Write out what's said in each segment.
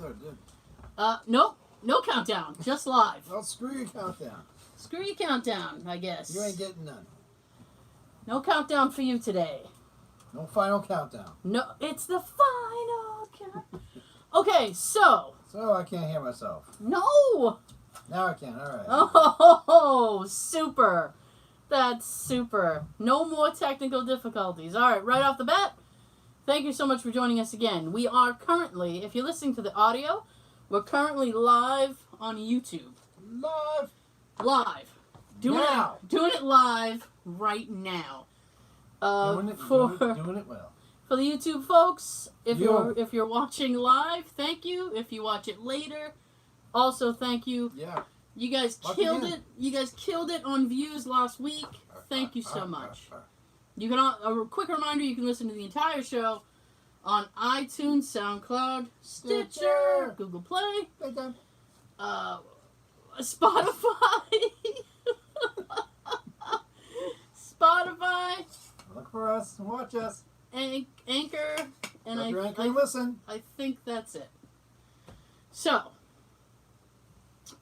third, dude. Nope. No countdown. Just live. Well, screw your countdown. Screw your countdown, I guess. You ain't getting none. No countdown for you today. No final countdown. No, it's the final countdown. Okay, so. So I can't hear myself. No! Now I can, alright. Oh, super. That's super. No more technical difficulties. All right, right off the bat, thank you so much for joining us again. We are currently, if you're listening to the audio, we're currently live on YouTube. Live. Doing it live right now. Doing it well. For the YouTube folks, if you're watching live, thank you. If you watch it later, also thank you. Yeah. You guys killed it. You guys killed it on views last week. Thank you so much. You can a quick reminder, you can listen to the entire show on iTunes, SoundCloud, Stitcher, Google Play, Spotify. Spotify. Look for us, watch us. Anchor, and listen. I think that's it. So,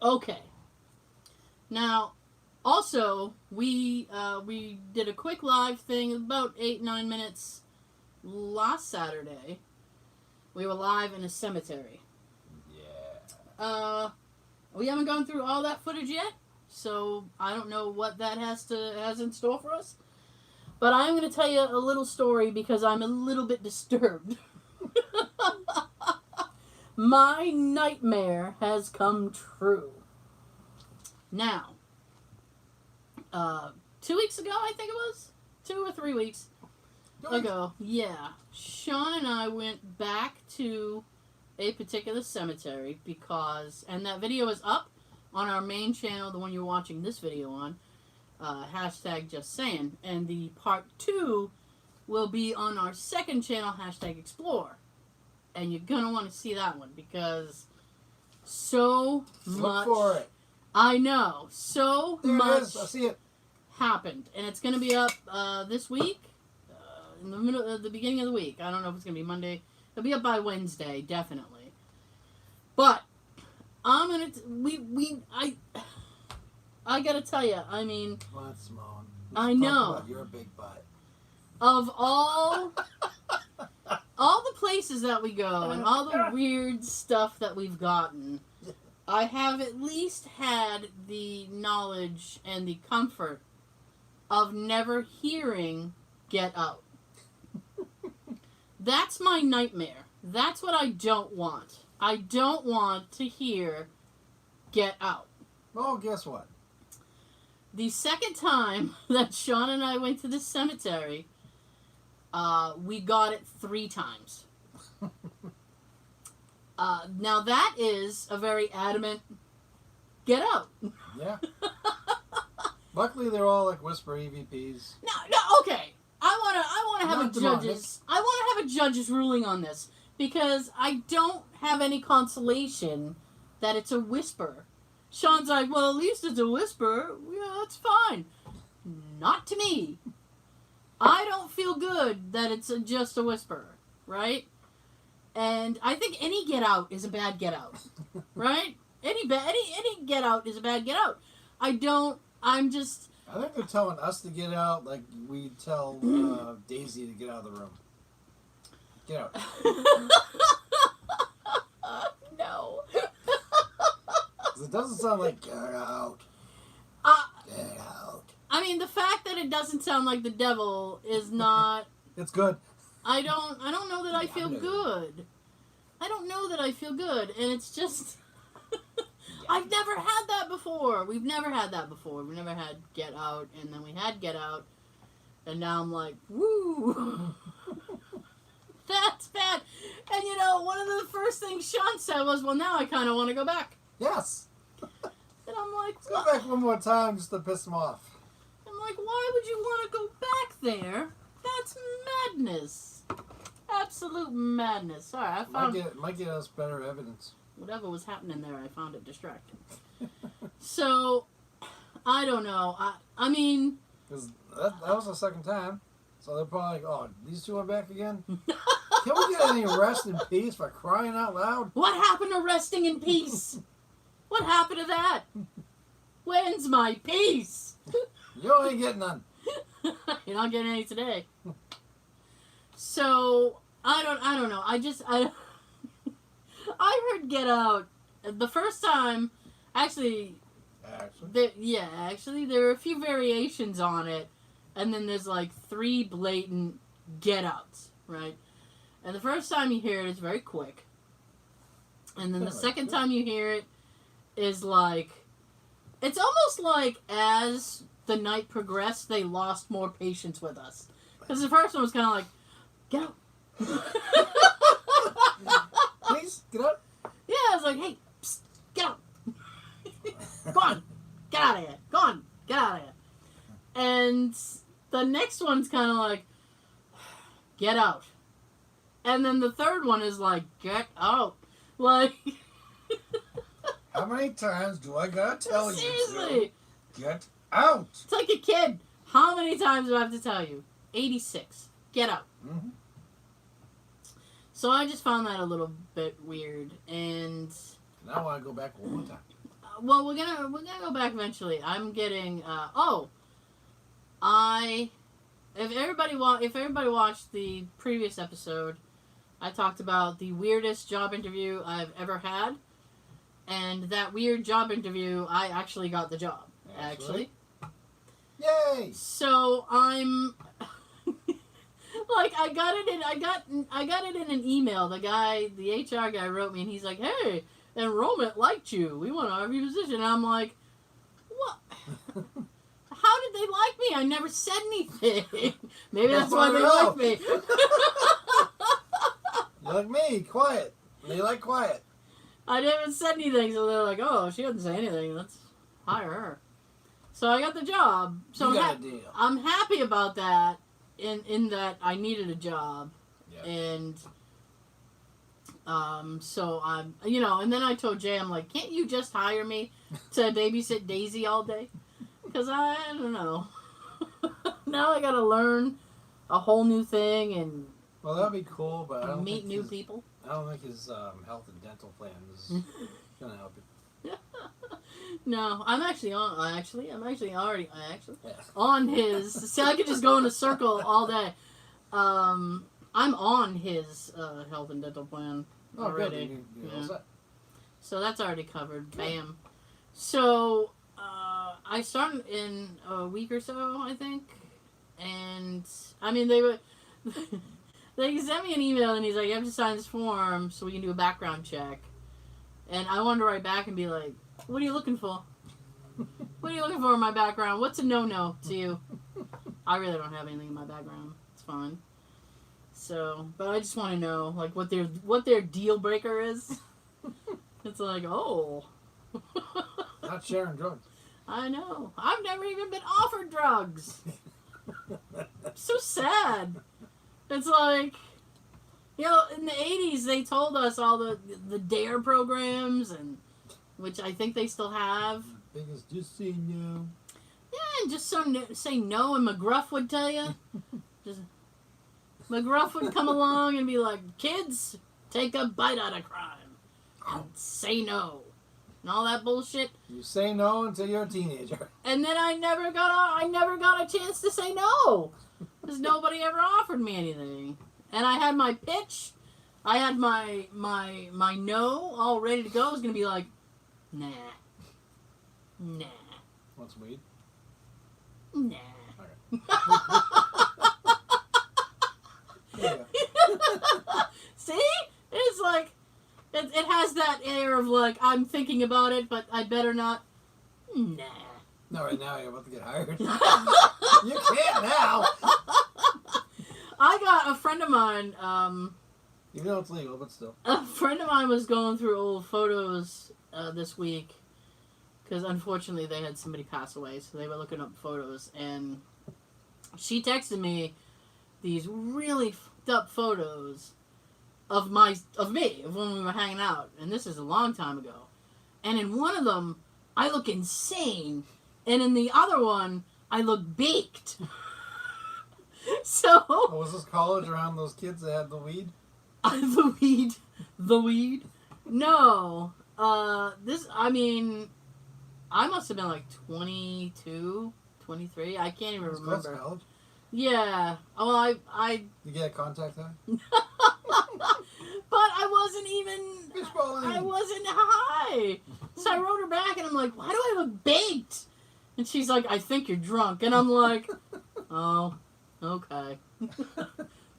okay. Now, also we did a quick live thing, about 8-9 minutes last Saturday. We were live in a cemetery. Yeah. We haven't gone through all that footage yet, so I don't know what that has in store for us. But I'm going to tell you a little story because I'm a little bit disturbed. My nightmare has come true. Now, 2 weeks ago, I think it was? 2 or 3 weeks ago. Yeah. Sean and I went back to a particular cemetery because, and that video is up on our main channel, the one you're watching this video on, hashtag Just Sayin, and the part 2 will be on our second channel, hashtag Explore. And you're going to want to see that one because so much. Look for it. I know. So there much it is. I see it. happened. And it's going to be up this week, in the beginning of the week. I don't know if it's going to be Monday. It'll be up by Wednesday, definitely. But I'm going to... I got to tell you, I mean... Come on, Simone. I know. You're a big butt. Of all the places that we go and all the weird stuff that we've gotten, I have at least had the knowledge and the comfort of never hearing Get Out. That's my nightmare. That's what I don't want. I don't want to hear Get Out. Well, guess what? The second time that Sean and I went to the cemetery, we got it 3 times. Now that is a very adamant Get Out. Yeah. Luckily, they're all like whisper EVPs. No, okay. I want to have a judge's. I want to have a judge's ruling on this because I don't have any consolation that it's a whisper. Sean's like, well, at least it's a whisper. Yeah, that's fine. Not to me. I don't feel good that it's just a whisper, right? And I think any Get Out is a bad Get Out, right? Any Get Out is a bad Get Out. I think they're telling us to get out like we tell Daisy to get out of the room. Get out. No. It doesn't sound like get out. Get out. I mean, the fact that it doesn't sound like the devil is not... It's good. I don't know that I feel good. I don't know that I feel good, and it's just... I've never had that before. We've never had that before. We've never had Get Out, and then we had Get Out, and now I'm like, woo! That's bad. And you know, one of the first things Sean said was, well, now I kind of want to go back. Yes. And I'm like, let's go back one more time just to piss him off. I'm like, why would you want to go back there? That's madness. Absolute madness. Sorry, I found... Might get us better evidence. Whatever was happening there, I found it distracting. So, I don't know. I mean... Because that was the second time. So they're probably like, oh, these two went back again? Can we get any rest in peace for crying out loud? What happened to resting in peace? What happened to that? When's my peace? You ain't getting none. You're not getting any today. So I don't know. I heard Get Out the first time. Actually, there are a few variations on it, and then there's like 3 blatant Get Outs, right? And the first time you hear it, it's very quick, and then the second time you hear it is like, it's almost like as the night progressed, they lost more patience with us, because the first one was kind of like, get out. Please, get out. Yeah, I was like, hey, psst, get out. Go on, get out of here. Go on, get out of here. And the next one's kind of like, get out. And then the third one is like, get out. Like, how many times do I gotta tell seriously, you to get out? It's like a kid. How many times do I have to tell you? 86. Get out. Mm-hmm. So I just found that a little bit weird, and Now I want to go back one more time. well, we're gonna go back eventually. I'm getting if everybody watched the previous episode, I talked about the weirdest job interview I've ever had, and that weird job interview, I actually got the job. Actually. Yay! So I'm like, I got it in an email. The HR guy wrote me, and he's like, "Hey, enrollment liked you. We want to offer you a position." And I'm like, "What? How did they like me? I never said anything." Maybe that's why they like me. You're like me, quiet. They like quiet. I never said anything, so they're like, "Oh, she doesn't say anything. Let's hire her." So I got the job. So you got a deal. I'm happy about that. In that I needed a job, Yep. and so I'm, and then I told Jay, I'm like, can't you just hire me to babysit Daisy all day? Because I don't know. Now I gotta learn a whole new thing and Well, that'd be cool, but I don't meet think new people. I don't think his health and dental plan is gonna help you. No, I'm actually on his. See, I could just go in a circle all day. I'm on his health and dental plan already. Good. All set. So that's already covered. Bam. So I start in a week or so, I think. And I mean, they sent me an email, and he's like, "You have to sign this form so we can do a background check." And I wanted to write back and be like, "What are you looking for? What are you looking for in my background? What's a no-no to you?" I really don't have anything in my background. It's fine. So, but I just want to know, like, what their deal breaker is. It's like, oh. Not sharing drugs. I know. I've never even been offered drugs. So sad. It's like, in the 80s, they told us all the DARE programs, and which I think they still have. Biggest just say no. Yeah, and just say no, and McGruff would tell you. McGruff would come along and be like, "Kids, take a bite out of crime. And say no." And all that bullshit. You say no until you're a teenager. And then I never got a chance to say no. Because nobody ever offered me anything. And I had my pitch. I had my no all ready to go. I was going to be like, nah. Want some weed? Nah. Okay. Yeah. See? It's like, it has that air of like, I'm thinking about it, but I better not. Nah. No, right now you're about to get hired. You can't now. I got a friend of mine, You know it's legal, but still. a friend of mine was going through old photos this week, because unfortunately they had somebody pass away, so they were looking up photos, and she texted me these really fucked up photos of me when we were hanging out, and this is a long time ago. And in one of them, I look insane, and in the other one, I look baked. So Oh, was this college around those kids that had the weed? The weed. The weed? No. I must have been like 22, 23. I can't even Close to remember. college. Yeah. Well, I You get a contact high? but I wasn't even. Fish bowling. I wasn't high. So I wrote her back and I'm like, why do I look baked? And she's like, I think you're drunk. And I'm like, oh, okay.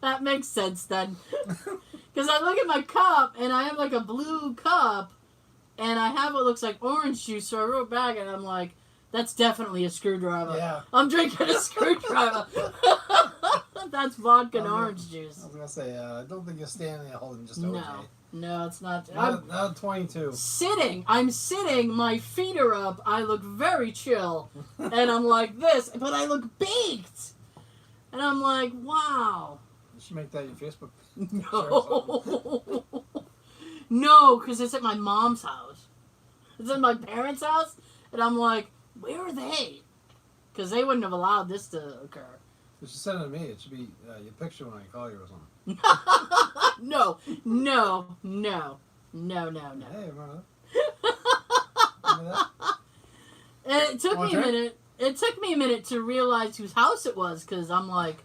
That makes sense then. Because I look at my cup and I have like a blue cup and I have what looks like orange juice. So I wrote back and I'm like, that's definitely a screwdriver. Yeah. I'm drinking a screwdriver. That's vodka and orange juice. I was gonna say, I don't think you're standing there holding just OJ. No, it's not. Not 22. I'm sitting, my feet are up, I look very chill, and I'm like this, but I look baked. And I'm like, wow. You should make that your Facebook. No. No, because it's at my mom's house. It's at my parents' house, and I'm like, where are they? Because they wouldn't have allowed this to occur. You should send it to me. It should be your picture when I call you or something. No. Hey, remember that? And it took me a minute. It took me a minute to realize whose house it was, because I'm like,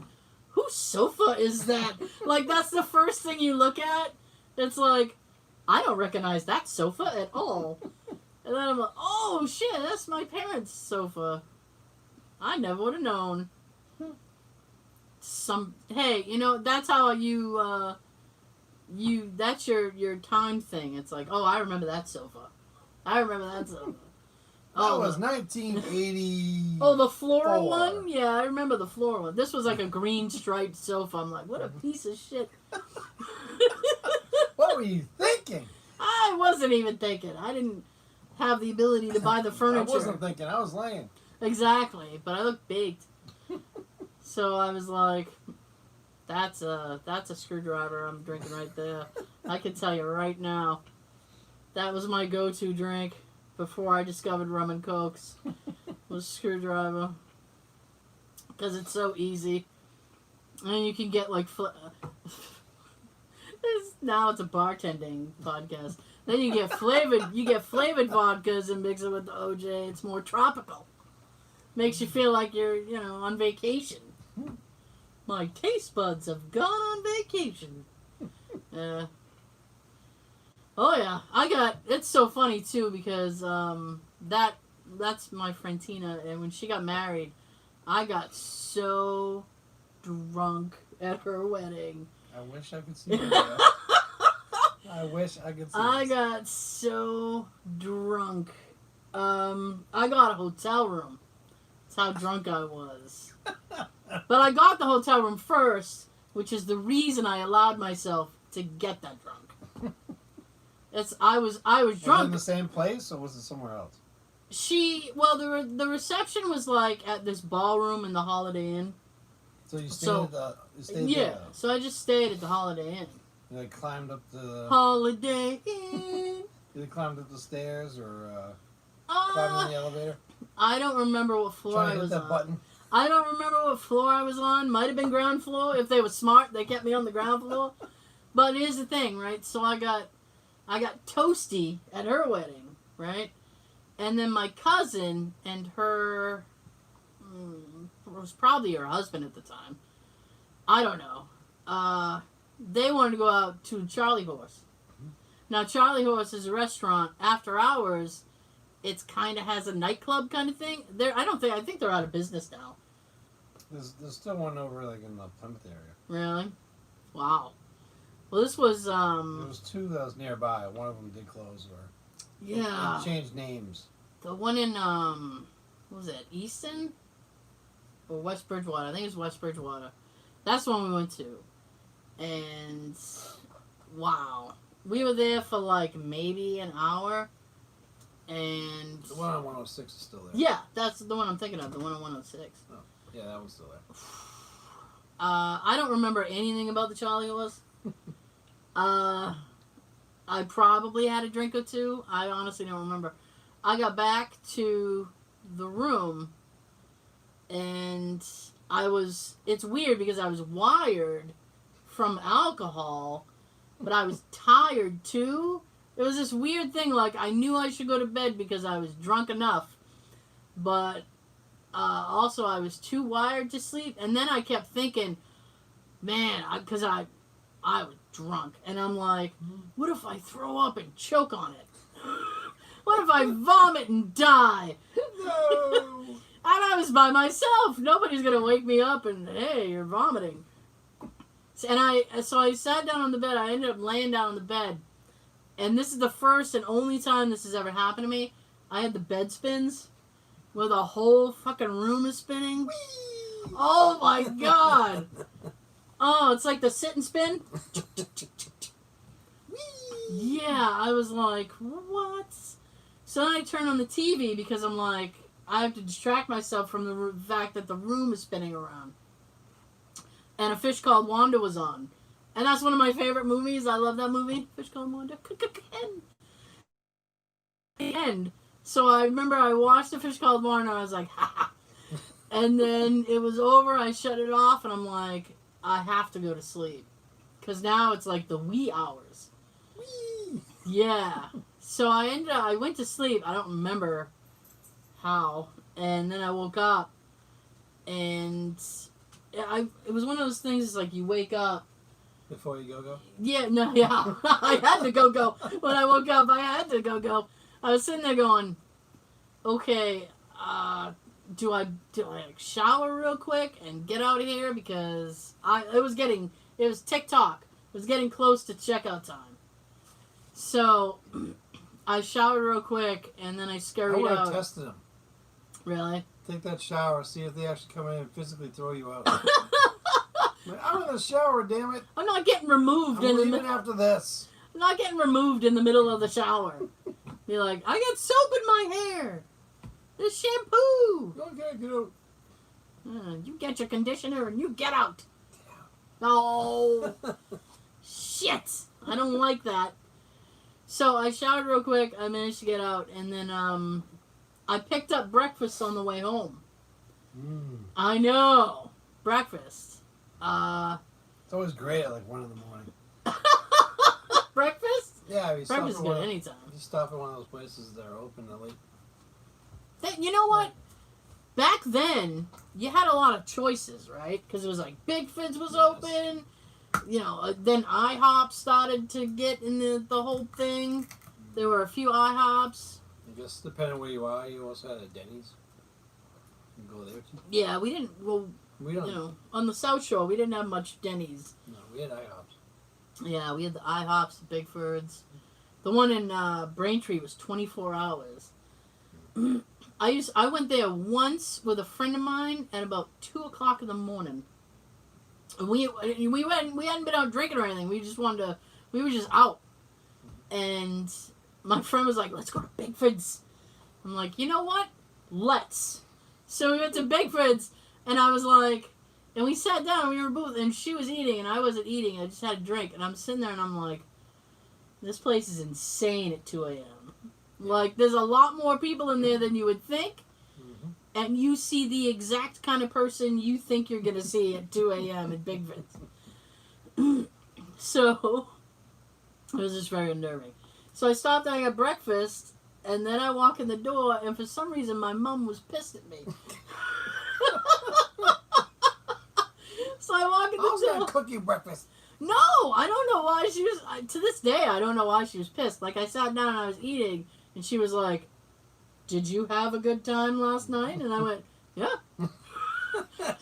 whose sofa is that? Like, that's the first thing you look at. It's like, I don't recognize that sofa at all. And then I'm like, oh shit, that's my parents' sofa. I never would have known. Hey, that's how that's your time thing. It's like, oh, I remember that sofa. I remember that sofa. That was 1980. Oh, the floral one? Yeah, I remember the floral one. This was like a green striped sofa. I'm like, what a piece of shit. What were you thinking? I wasn't even thinking. I didn't have the ability to buy the furniture. I wasn't thinking. I was laying. Exactly, but I looked baked. So I was like, that's a screwdriver I'm drinking right there. I can tell you right now. That was my go-to drink before I discovered rum and cokes. Was screwdriver. Because it's so easy. And you can get like... now it's a bartending podcast. Then you get flavored vodkas and mix it with the OJ. It's more tropical. Makes you feel like you're, on vacation. My taste buds have gone on vacation. Oh yeah, it's so funny too because that's my friend Tina, and when she got married, I got so drunk at her wedding. I wish I could see that. I wish I could see I got so drunk. I got a hotel room. That's how drunk I was. But I got the hotel room first, which is the reason I allowed myself to get that drunk. I was drunk. Was it in the same place or was it somewhere else? The reception was like at this ballroom in the Holiday Inn. So you stayed there? So I just stayed at the Holiday Inn. You like climbed up the Holiday Inn. You climbed up the stairs or climbed in the elevator? I don't remember what floor I was on. Button. I don't remember what floor I was on. Might have been ground floor. If they were smart, they kept me on the ground floor. But here's the thing, right? So I got toasty at her wedding, right? And then my cousin and her was probably her husband at the time. I don't know. They wanted to go out to Charlie Horse. Now, Charlie Horse is a restaurant. After hours, it's kind of has a nightclub kind of thing. I think they're out of business now. There's still one over like in the Plymouth area. Really? Wow. Well, this was There was two that was nearby. One of them did close or they changed names. The one in what was it, Easton? Or West Bridgewater? I think it was West Bridgewater. That's the one we went to. And wow. We were there for like maybe an hour. And the one on 106 is still there. Yeah, that's the one I'm thinking of, the one on 106. Oh, yeah, that one's still there. I don't remember anything about the Charlie Horse. I probably had a drink or two. I honestly don't remember. I got back to the room and it's weird because I was wired from alcohol but I was tired too. It was this weird thing, like I knew I should go to bed because I was drunk enough, but also I was too wired to sleep. And then I kept thinking, man, because I was drunk, and I'm like, what if I throw up and choke on it? What if I vomit and die? No. And I was by myself. Nobody's gonna wake me up and, hey, you're vomiting. And so I sat down on the bed. I ended up laying down on the bed. And this is the first and only time this has ever happened to me. I had the bed spins where the whole fucking room is spinning. Whee! Oh my god. Oh, it's like the sit and spin. Yeah, I was like, what? So then I turn on the TV because I'm like, I have to distract myself from the fact that the room is spinning around. And A Fish Called Wanda was on. And that's one of my favorite movies. I love that movie. Fish Called Wanda. End. So I remember I watched The Fish Called Wanda and I was like, ha ha. And then it was over. I shut it off and I'm like, I have to go to sleep. Because now it's like the wee hours. Wee. Yeah. So I went to sleep. I don't remember how. And then I woke up and it was one of those things, it's like you wake up. Before you go? Yeah, no, yeah. I had to go. When I woke up, I had to go. I was sitting there going, okay, do I like shower real quick and get out of here? Because it was TikTok. It was getting close to checkout time. So I showered real quick and then I scurried I would out. have tested them. Really? Take that shower, see if they actually come in and physically throw you out. I'm in the shower, damn it. I'm not getting removed I'm leaving after this. I'm not getting removed in the middle of the shower. Be like, I got soap in my hair. There's shampoo. Okay, get out. You get your conditioner and you get out. No. Shit. I don't like that. So I showered real quick. I managed to get out. And then I picked up breakfast on the way home. I know. Breakfast. It's always great at like 1 in the morning. Breakfast? Yeah, breakfast is good anytime. You stop at one of those places that are open at late. You know what? Back then, you had a lot of choices, right? Because it was like Big Fizz was open. You know, then IHOP started to get in the whole thing. There were a few IHOPs. I guess depending where you are, you also had a Denny's. You can go there too. Yeah, we didn't. Well, we don't. You know, on the South Shore, we didn't have much Denny's. No, we had IHOPs. Yeah, we had the IHOPs, the Bigfords. The one in Braintree was 24 hours. I went there once with a friend of mine at about 2 o'clock in the morning. And we hadn't been out drinking or anything. We were just out. And my friend was like, let's go to Bigford's. I'm like, you know what? Let's. So we went to Bigford's, and I was like, and we sat down, we were both, and she was eating, and I wasn't eating. I just had a drink, and I'm sitting there, and I'm like, this place is insane at 2 a.m. Like, there's a lot more people in there than you would think, and you see the exact kind of person you think you're going to see at 2 a.m. at Bigford's. So, it was just very unnerving. So I stopped and I got breakfast, and then I walk in the door, and for some reason my mom was pissed at me. So I walk in the door. I was going to cook you breakfast. No, I don't know why she was. To this day, I don't know why she was pissed. Like, I sat down and I was eating, and she was like, "Did you have a good time last night?" And I went, "Yeah."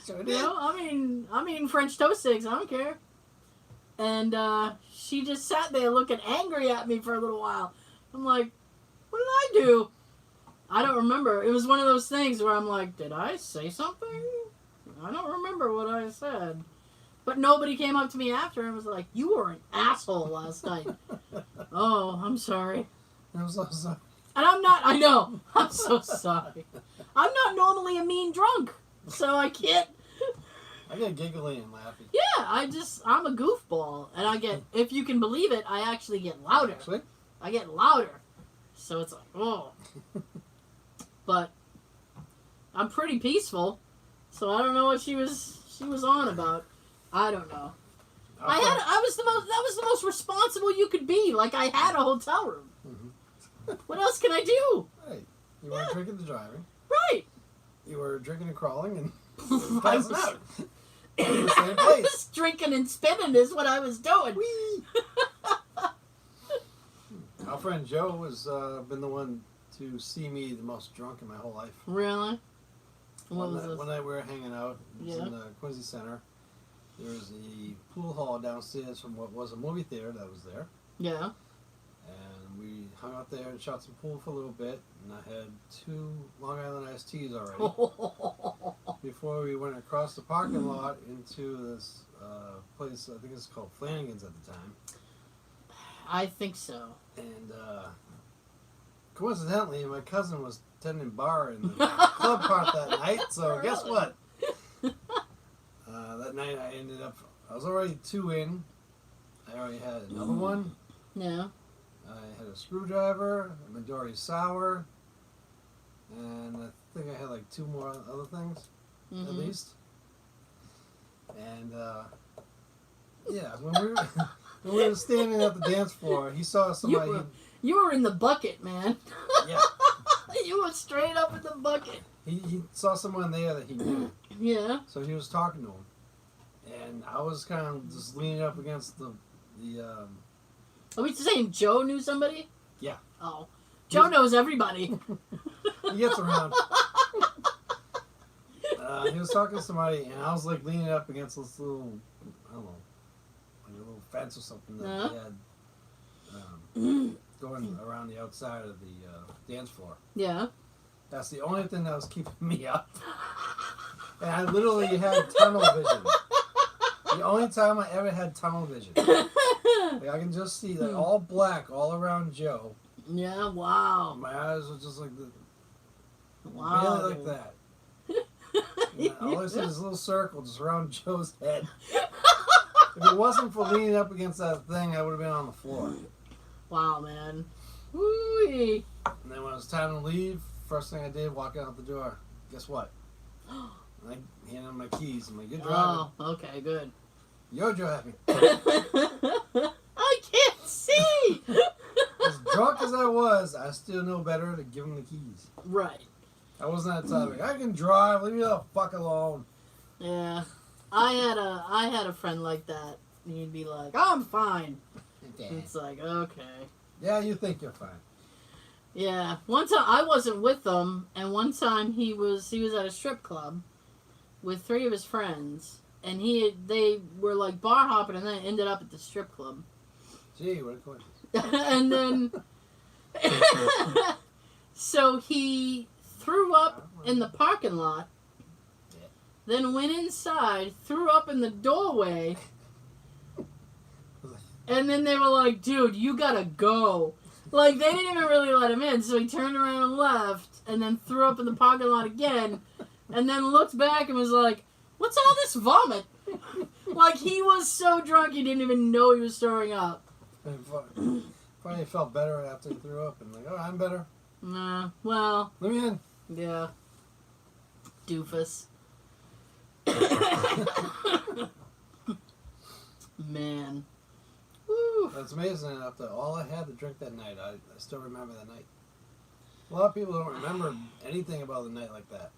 Sure did. You know, I mean French toast sticks. I don't care. And she just sat there looking angry at me for a little while. I'm like, what did I do? I don't remember. It was one of those things where I'm like, did I say something? I don't remember what I said. But nobody came up to me after and was like, you were an asshole last night. Oh, I'm sorry. I'm so sorry. And I'm not, I know. I'm so sorry. I'm not normally a mean drunk. So I can't. I get giggly and laughing. Yeah, I'm a goofball. And I get, if you can believe it, I actually get louder. Actually? I get louder. So it's like, oh. But I'm pretty peaceful. So I don't know what she was on about. I don't know. I was the most. That was the most responsible you could be. Like I had a hotel room. What else can I do? Right. You weren't drinking and driving. Right. You were drinking and crawling and I passing was, out. In the same I place. was drinking and spinning is what I was doing. Whee! Our friend Joe has been the one to see me the most drunk in my whole life. Really? What was this? One night we were hanging out. It was Yeah. in the Quincy Center. There was a pool hall downstairs from what was a movie theater that was there. Yeah. And we hung out there and shot some pool for a little bit. And I had 2 Long Island iced teas already. Before we went across the parking lot into this place, I think it's called Flanagan's at the time. I think so. And coincidentally, my cousin was tending bar in the club part that night. So guess what? That night I was already 2 in. I already had another one. Yeah. I had a screwdriver, a Midori sour, and I think I had like 2 more other things, at least. And yeah, when we were standing at the dance floor, he saw somebody. You were in the bucket, man. Yeah. You were straight up in the bucket. He saw someone there that he knew. Yeah. So he was talking to him. And I was kind of just leaning up against the Are we saying Joe knew somebody? Yeah. Oh. Joe knows everybody. he gets around. He was talking to somebody, and I was like leaning up against this little, I don't know, like a little fence or something that he had going around the outside of the dance floor. Yeah. That's the only thing that was keeping me up. And I literally had tunnel vision. The only time I ever had tunnel vision. Like I can just see like all black all around Joe. Yeah, wow. My eyes were just like Wow. barely like that. And all I see is this little circle just around Joe's head. If it wasn't for leaning up against that thing, I would have been on the floor. Wow, man. Woo-wee. And then when it was time to leave, first thing I did, walk out the door. Guess what? I handed him my keys. I'm like, you're driving. Oh, okay, good. You're driving. I can't see! As drunk as I was, I still know better to give him the keys. Right. I wasn't that type of I can drive, leave me the fuck alone. Yeah. I had a friend like that. And he'd be like, oh, I'm fine. It's like, okay. Yeah, you think you're fine. Yeah. One time I wasn't with them, and one time he was at a strip club with 3 of his friends, and they were like bar hopping, and then ended up at the strip club. Gee, what a coincidence. And then so he threw up in the parking lot, then went inside, threw up in the doorway, and then they were like, dude, you gotta go. Like, they didn't even really let him in, so he turned around and left, and then threw up in the parking lot again, and then looked back and was like, what's all this vomit? Like, he was so drunk he didn't even know he was throwing up. Finally felt better after he threw up, and like, oh, I'm better. Nah, well, Let me in. yeah. Doofus. Man. Woo. That's amazing. After all I had to drink that night, I still remember that night. A lot of people don't remember anything about the night like that.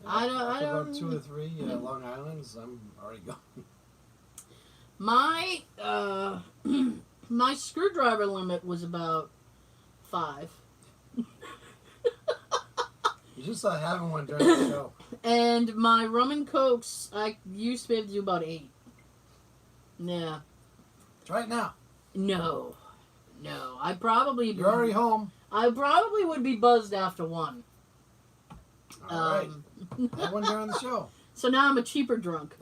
I don't. After about 2 or 3 Long Islands, I'm already gone. My my screwdriver limit was about 5. You just started having one during the show. And my rum and cokes, I used to be able to do about 8. Yeah. Try it now. No. I You're already home. I probably would be buzzed after 1. All right. Have one during the show. So now I'm a cheaper drunk.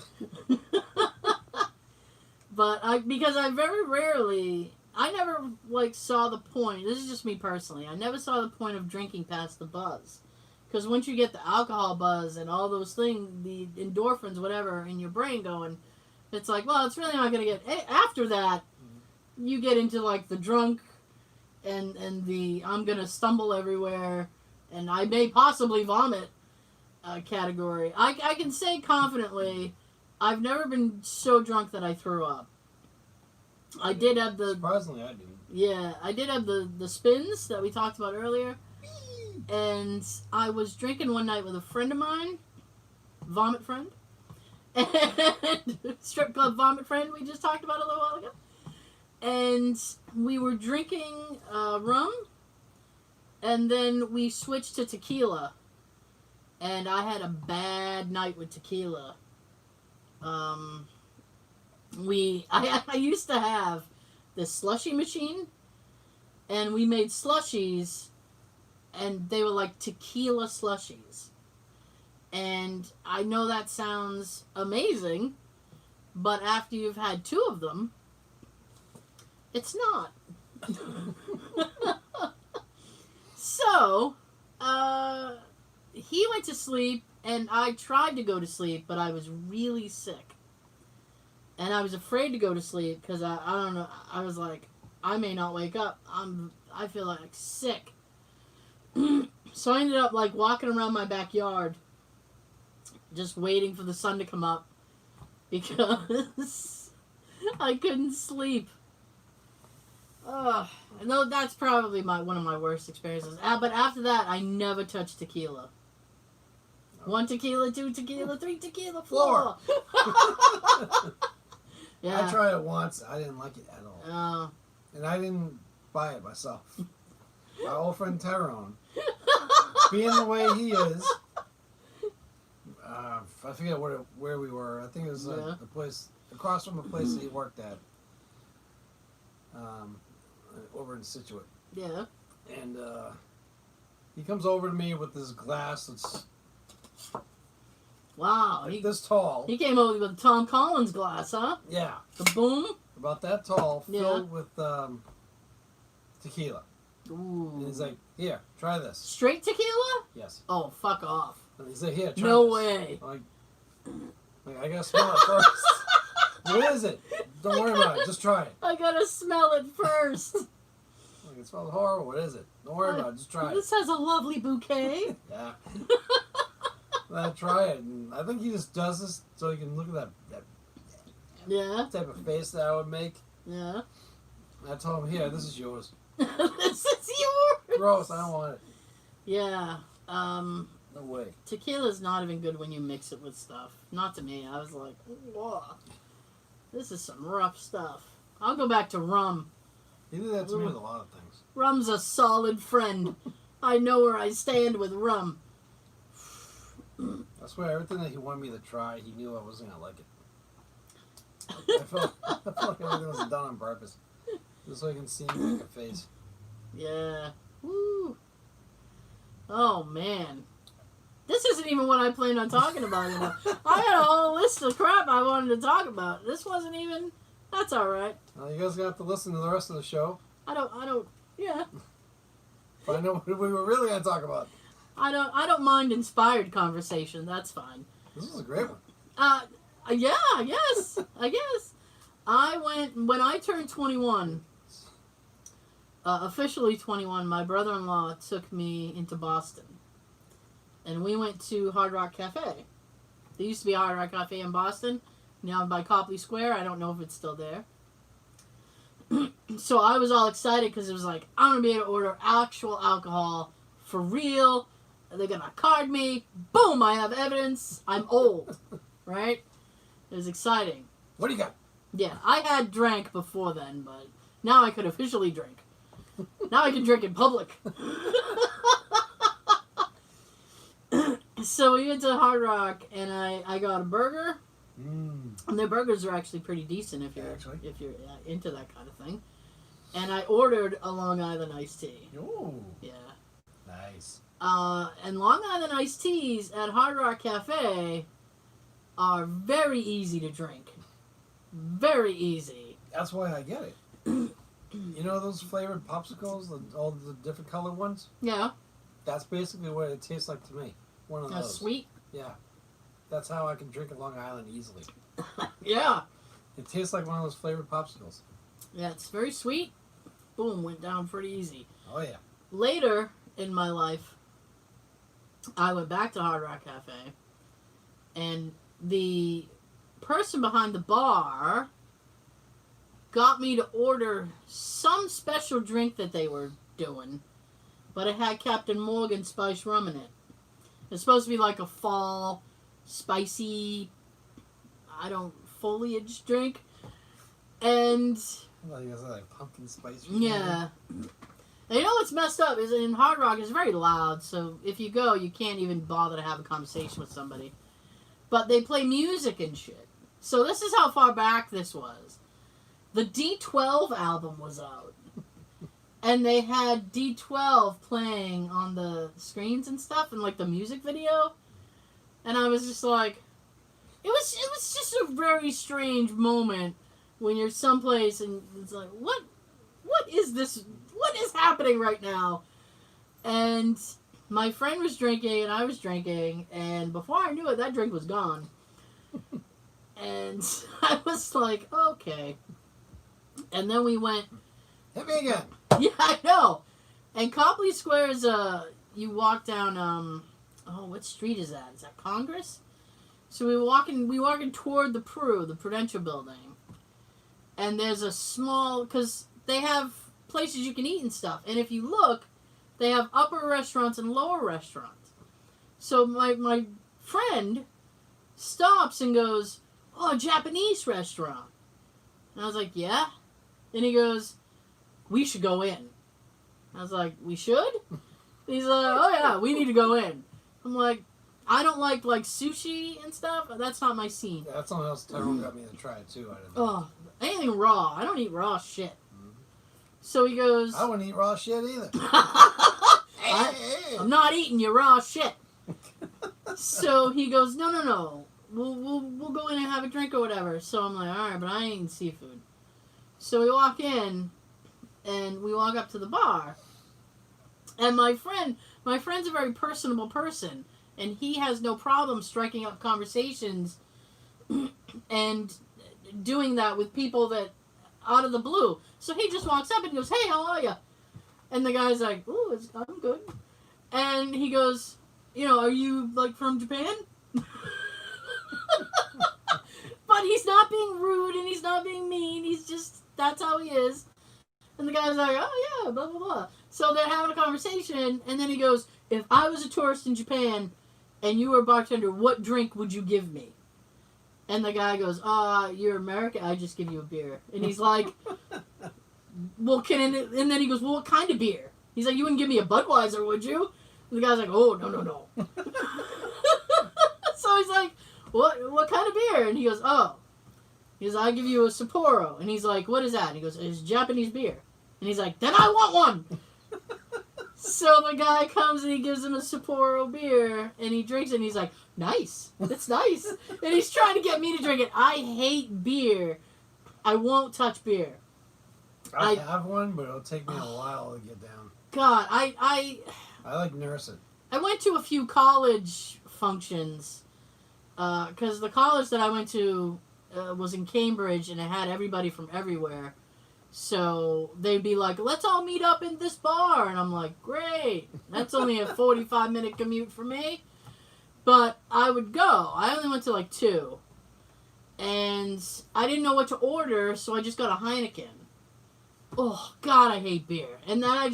But because I very rarely, I never saw the point. This is just me personally. I never saw the point of drinking past the buzz. Because once you get the alcohol buzz and all those things, the endorphins, whatever, in your brain going, it's like, well, it's really not going to get... After that, you get into, the drunk and the I'm going to stumble everywhere and I may possibly vomit category. I can say confidently I've never been so drunk that I threw up. I did have the... Surprisingly, I didn't. Yeah, I did have the spins that we talked about earlier. And I was drinking one night with a friend of mine. Vomit friend. And strip club vomit friend we just talked about a little while ago. And we were drinking rum. And then we switched to tequila. And I had a bad night with tequila. I used to have this slushy machine, and we made slushies, and they were like tequila slushies. And I know that sounds amazing, but after you've had 2 of them, it's not. So, he went to sleep, and I tried to go to sleep, but I was really sick. And I was afraid to go to sleep because I don't know. I was like, I may not wake up. I feel like sick. So I ended up like walking around my backyard, just waiting for the sun to come up because I couldn't sleep. I know that's probably one of my worst experiences. But after that, I never touched tequila. 1 tequila, 2 tequila, 3 tequila, 4. Yeah. I tried it once. I didn't like it at all. Oh. And I didn't buy it myself. My old friend Tyrone, being the way he is, I forget where we were. I think it was the place across from a place that he worked at, over in Situate. Yeah. And he comes over to me with this glass that's wow, like this tall. He came over with a Tom Collins glass, huh? Yeah. The boom? About that tall, filled with tequila. Ooh. And he's like, here, try this. Straight tequila? Yes. Oh, fuck off. And he's like, here, try no this. way. I'm like, I gotta smell it first. What is it? Don't worry about it. Just try it. I gotta smell it first. Like, it smells horrible. What is it? Don't worry about it. Just try it. This has a lovely bouquet. Yeah. I try it, and I think he just does this so he can look at that Yeah. type of face that I would make. Yeah. And I told him, here, this is yours. This is yours. Gross, I don't want it. Yeah. No way. Tequila's not even good when you mix it with stuff. Not to me. I was like, whoa. This is some rough stuff. I'll go back to rum. He did that to me with a lot of things. Rum's a solid friend. I know where I stand with rum. I swear, everything that he wanted me to try, he knew I wasn't going to like it. I felt like everything was done on purpose. Just so he can see me make a face. Yeah. Woo. Oh, man. This isn't even what I planned on talking about. You know? I had a whole list of crap I wanted to talk about. This wasn't even... That's all right. Well, you guys got to listen to the rest of the show. I don't... Yeah. Find out what we were really going to talk about. I don't mind inspired conversation. That's fine. This was a great one. Yeah, I guess. When I turned 21, officially 21, my brother-in-law took me into Boston. And we went to Hard Rock Cafe. There used to be a Hard Rock Cafe in Boston. Now by Copley Square. I don't know if it's still there. So I was all excited because it was like, I'm going to be able to order actual alcohol for real. They're going to card me. Boom, I have evidence. I'm old. Right? It was exciting. What do you got? Yeah, I had drank before then, but now I could officially drink. Now I can drink in public. So we went to Hard Rock, and I got a burger. And their burgers are actually pretty decent if you're into that kind of thing. And I ordered a Long Island iced tea. Ooh. Yeah. Nice. And Long Island iced teas at Hard Rock Cafe are very easy to drink. Very easy. That's why I get it. You know those flavored popsicles, all the different colored ones? Yeah. That's basically what it tastes like to me. One of those. Sweet? Yeah. That's how I can drink a Long Island easily. Yeah. It tastes like one of those flavored popsicles. Yeah, it's very sweet. Boom, went down pretty easy. Oh, yeah. Later in my life, I went back to Hard Rock Cafe, and the person behind the bar got me to order some special drink that they were doing, but it had Captain Morgan spiced rum in it. It's supposed to be like a fall, spicy, foliage drink. And I thought you guys had like pumpkin spice. yeah. And you know what's messed up is in Hard Rock it's very loud, so if you go, you can't even bother to have a conversation with somebody. But they play music and shit. So this is how far back this was. The D12 album was out. And they had D12 playing on the screens and stuff, and like the music video. And I was just like, it was just a very strange moment when you're someplace and it's like, what is this? What is happening right now? And my friend was drinking and I was drinking, and before I knew it, that drink was gone. And I was like, okay. And then we went. Hit me again. Yeah, I know. And Copley Square is you walk down what street is that? Is that Congress? So we walking toward the Prudential building. And there's a small, because they have places you can eat and stuff. And if you look, they have upper restaurants and lower restaurants. So my friend stops and goes, "Oh, Japanese restaurant." And I was like, "Yeah?" And he goes, "We should go in." I was like, "We should?" He's like, "Oh yeah, we need to go in." I'm like, I don't like sushi and stuff. That's not my scene. Yeah, that's something else Tyrone got me to try too. I didn't know. Oh, anything raw. I don't eat raw shit. Mm-hmm. So he goes, I wouldn't eat raw shit either. I'm not eating your raw shit. So he goes, no. We'll go in and have a drink or whatever. So I'm like, all right, but I ain't eating seafood. So we walk in, and we walk up to the bar, and my friend's a very personable person, and he has no problem striking up conversations and doing that with people that out of the blue. So he just walks up and goes, "Hey, how are you?" And the guy's like, "Ooh, I'm good." And he goes, "Are you from Japan?" But he's not being rude and he's not being mean. He's just, that's how he is. And the guy's like, "Oh yeah, blah blah blah." So they're having a conversation, and then he goes, "If I was a tourist in Japan and you were a bartender, what drink would you give me?" And the guy goes, "You're American, I just give you a beer." And he's like, "Well, and then he goes, "Well, what kind of beer?" He's like, "You wouldn't give me a Budweiser, would you?" And the guy's like, "Oh, no." So he's like, what kind of beer?" And he goes, he goes, "I'll give you a Sapporo." And he's like, "What is that?" And he goes, "It's Japanese beer." And he's like, "Then I want one." So the guy comes and he gives him a Sapporo beer, and he drinks it, and he's like, "Nice. It's nice." And he's trying to get me to drink it. I hate beer. I won't touch beer. I have one, but it'll take me a while to get down. God, I like nurse it. I went to a few college functions, because the college that I went to was in Cambridge, and it had everybody from everywhere. So they'd be like, "Let's all meet up in this bar." And I'm like, "Great. That's only a 45-minute commute for me." But I would go. I only went to 2. And I didn't know what to order, so I just got a Heineken. Oh, God, I hate beer. And then I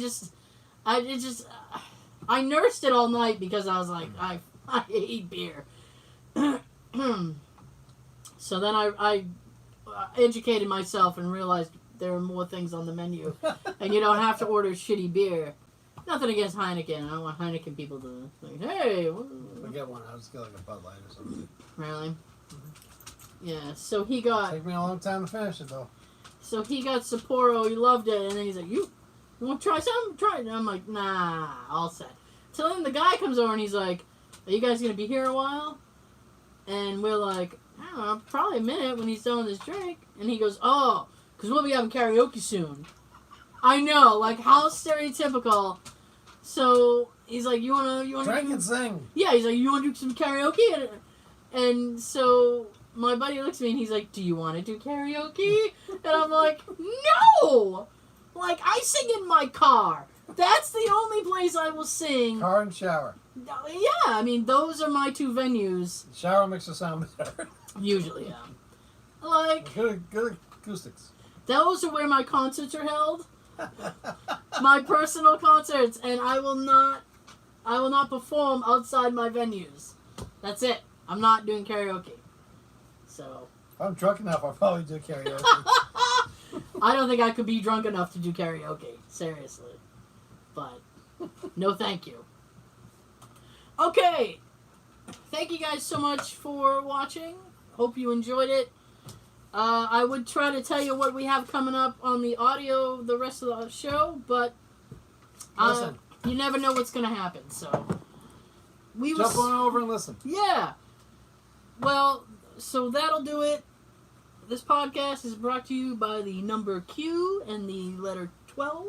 nursed it all night because I was like, I hate beer. So then I educated myself and realized there are more things on the menu. And you don't have to order shitty beer. Nothing against Heineken. I don't want Heineken people to think, "Hey." If I get one, I'll just get a Bud Light or something. Really? Mm-hmm. Yeah, so he got... Take me a long time to finish it, though. So he got Sapporo, he loved it, and then he's like, you want to try some? Try it. And I'm like, nah, all set. So then the guy comes over and he's like, "Are you guys going to be here a while?" And we're like, "I don't know, probably a minute," when he's done with his drink. And he goes, "Oh, because we'll be having karaoke soon." I know, how stereotypical. So he's like, you wanna drink and sing. Yeah, he's like, "You wanna do some karaoke?" And so my buddy looks at me and he's like, "Do you wanna do karaoke?" And I'm like, "No! I sing in my car. That's the only place I will sing." Car and shower. Yeah, I mean, those are my two venues. The shower makes it sound better. Usually, yeah. Like, Good acoustics. those are where my concerts are held. My personal concerts, and I will not perform outside my venues. That's it. I'm not doing karaoke. So. If I'm drunk enough, I'll probably do karaoke. I don't think I could be drunk enough to do karaoke. Seriously. But, no thank you. Okay. Thank you guys so much for watching. Hope you enjoyed it. I would try to tell you what we have coming up on the audio the rest of the show, but you never know what's going to happen. So Jump on over and listen. Yeah. Well, so that'll do it. This podcast is brought to you by the number Q and the letter 12.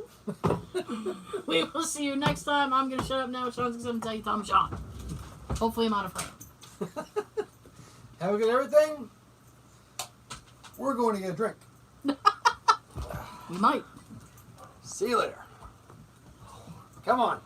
We will see you next time. I'm going to shut up now. Sean's going to tell you I'm Sean. Hopefully I'm out of frame. Have a good everything. We're going to get a drink. We might. See you later. Come on.